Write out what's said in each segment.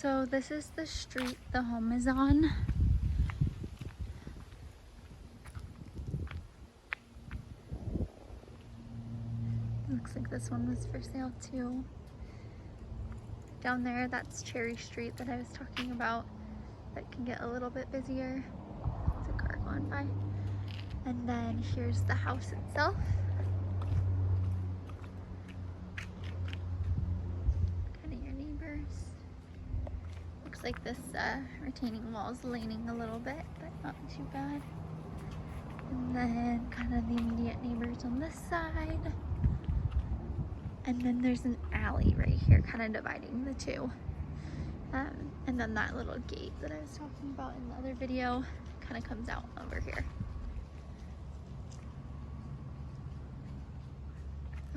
So this is the street the home is on. Looks like this one was for sale too. Down there, that's Cherry Street that I was talking about. That can get a little bit busier. There's a car going by. And then here's the house itself. Kind of your neighbors. Looks like this retaining wall is leaning a little bit, but not too bad. And then kind of the immediate neighbors on this side. And then there's an alley right here, kind of dividing the two. And then that little gate that I was talking about in the other video kind of comes out over here.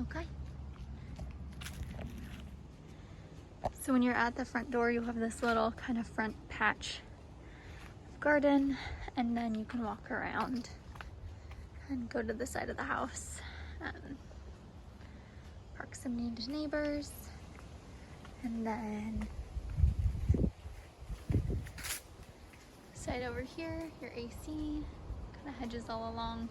Okay. So when you're at the front door, you'll have this little kind of front patch of garden, and then you can walk around and go to the side of the house. Proximity to neighbors, and then side over here, your AC, kind of hedges all along.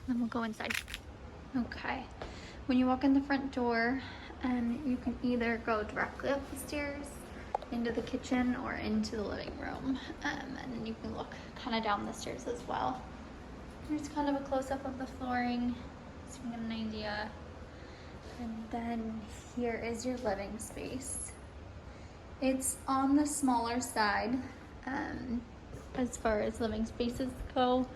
Then we'll go inside. Okay, when you walk in the front door, you can either go directly up the stairs into the kitchen or into the living room, and then you can look kind of down the stairs as well. Here's kind of a close-up of the flooring, so you can get an idea. And then here is your living space. It's on the smaller side as far as living spaces go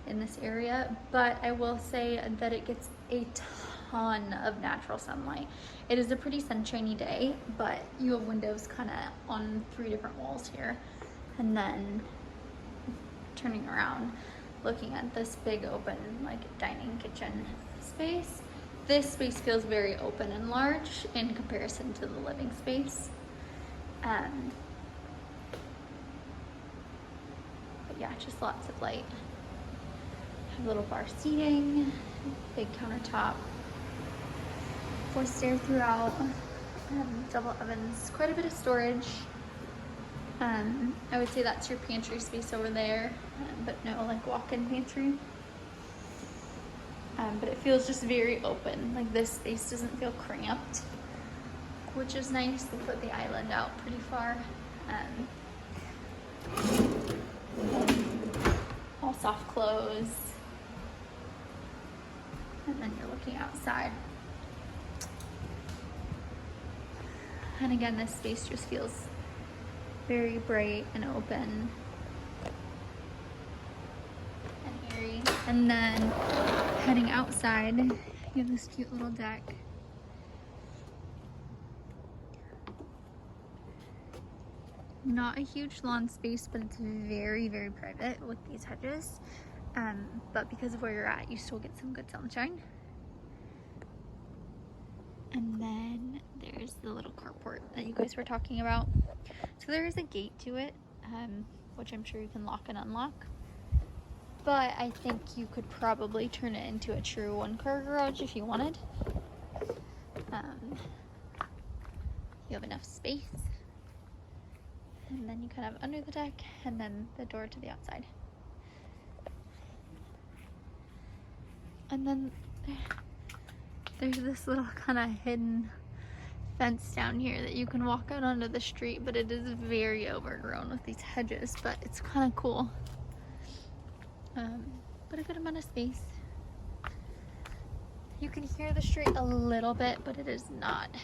in this area, but I will say that it gets a ton of natural sunlight. It is a pretty sunshiny day, but you have windows kind of on 3 different walls here. And then turning around, looking at this big open like dining kitchen space. This space feels very open and large in comparison to the living space. But yeah, just lots of light. Have little bar seating, big countertop, 4 stairs throughout, double ovens, quite a bit of storage. I would say that's your pantry space over there, but no like walk-in pantry. But it feels just very open. Like this space doesn't feel cramped, which is nice. They put the island out pretty far. All soft close. And then you're looking outside. And again, this space just feels very bright and open and airy. And then heading outside, you have this cute little deck. Not a huge lawn space, but it's very, very private with these hedges. But because of where you're at, you still get some good sunshine. And then there's the little carport that you guys were talking about. So there is a gate to it, which I'm sure you can lock and unlock. But I think you could probably turn it into a true 1-car garage if you wanted. You have enough space. And then you kind of under the deck, and then the door to the outside. And then there's this little kind of hidden fence down here that you can walk out onto the street, but it is very overgrown with these hedges, but it's kind of cool. But a good amount of space. You can hear the street a little bit, but it is not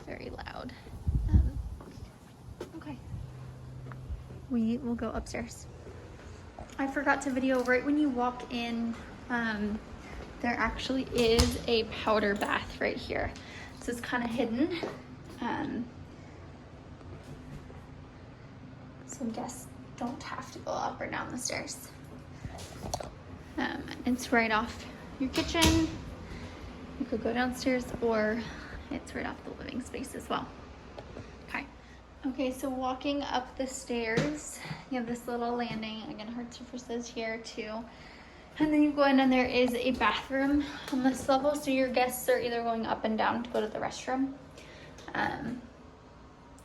very loud. Okay. We will go upstairs. I forgot to video right when you walk in. There actually is a powder bath right here. So it's kind of hidden. So guests don't have to go up or down the stairs. It's right off your kitchen. You could go downstairs, or it's right off the living space as well. Okay, so walking up the stairs, you have this little landing. Again, hard surfaces here too. And then you go in and there is a bathroom on this level. So your guests are either going up and down to go to the restroom,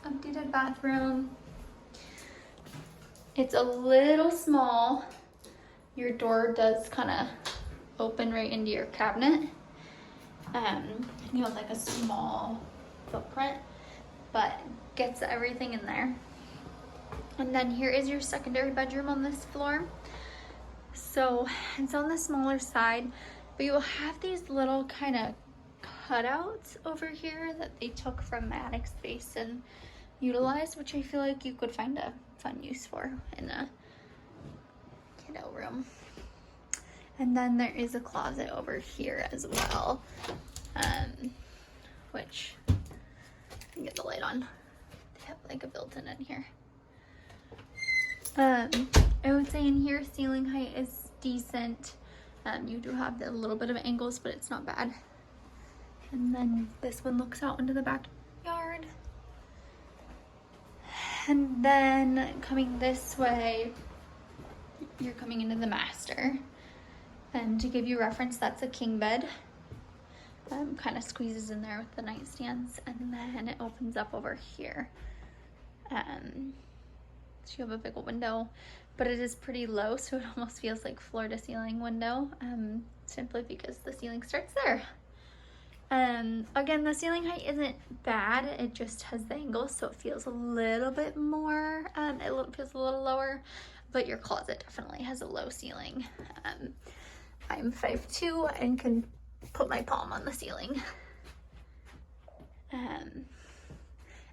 Updated bathroom. It's a little small. Your door does kind of open right into your cabinet. You have like a small footprint, but gets everything in there. And then here is your secondary bedroom on this floor. So it's on the smaller side, but you'll have these little kind of cutouts over here that they took from my attic space and utilized, which I feel like you could find a fun use for in a kiddo room. And then there is a closet over here as well, which I can get the light on. They have like a built-in in here. I would say in here ceiling height is decent. You do have a little bit of angles, but it's not bad. And then this one looks out into the backyard. And then coming this way, you're coming into the master. And to give you reference, that's a king bed. Kind of squeezes in there with the nightstands, and then it opens up over here. So you have a big window, but it is pretty low, so it almost feels like floor to ceiling window, simply because the ceiling starts there. Again, the ceiling height isn't bad, it just has the angle, so it feels a little bit more, it feels a little lower, but your closet definitely has a low ceiling. I'm 5'2" and can put my palm on the ceiling.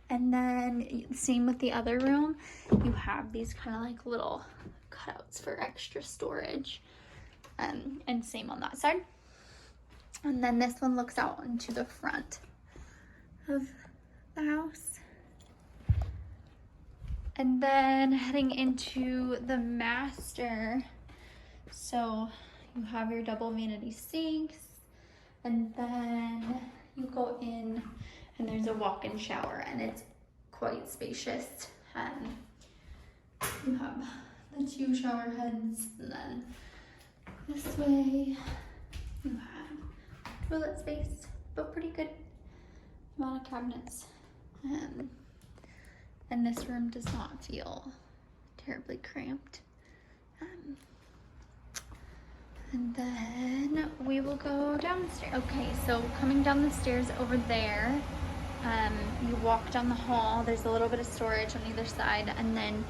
And then same with the other room, you have these kind of like little cutouts for extra storage, and same on that side. And then this one looks out into the front of the house. And then heading into the master, so you have your double vanity sinks, and then you go in and there's a walk-in shower, and it's quite spacious. You have the 2 shower heads, and then this way you have toilet space, but pretty good amount of cabinets. And this room does not feel terribly cramped. And then we will go downstairs. Okay, so coming down the stairs over there, you walk down the hall, there's a little bit of storage on either side, and then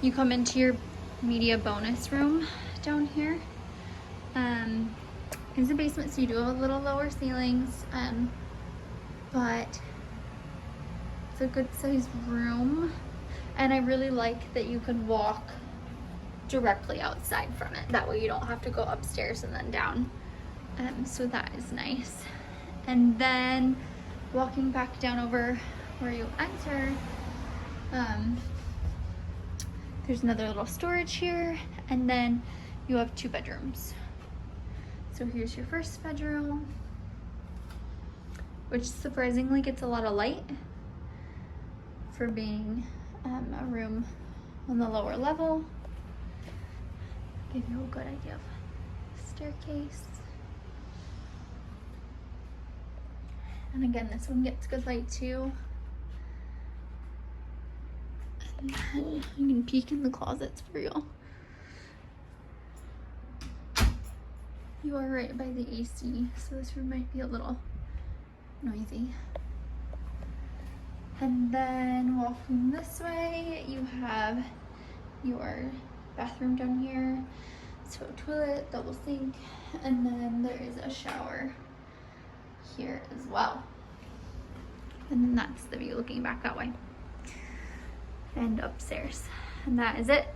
you come into your media bonus room down here. It's a basement, so you do have a little lower ceilings, but it's a good sized room, and I really like that you can walk directly outside from it. That way you don't have to go upstairs and then down. So that is nice. And then walking back down over where you enter, there's another little storage here, and then you have 2 bedrooms. So here's your first bedroom, which surprisingly gets a lot of light for being a room on the lower level. Give you a good idea of staircase. And again, this one gets good light too. And then you can peek in the closets for you. You are right by the AC, so this room might be a little noisy. And then walking this way, you have your bathroom down here. So toilet, double sink, and then there is a shower here as well. And that's the view looking back that way. And upstairs. And that is it.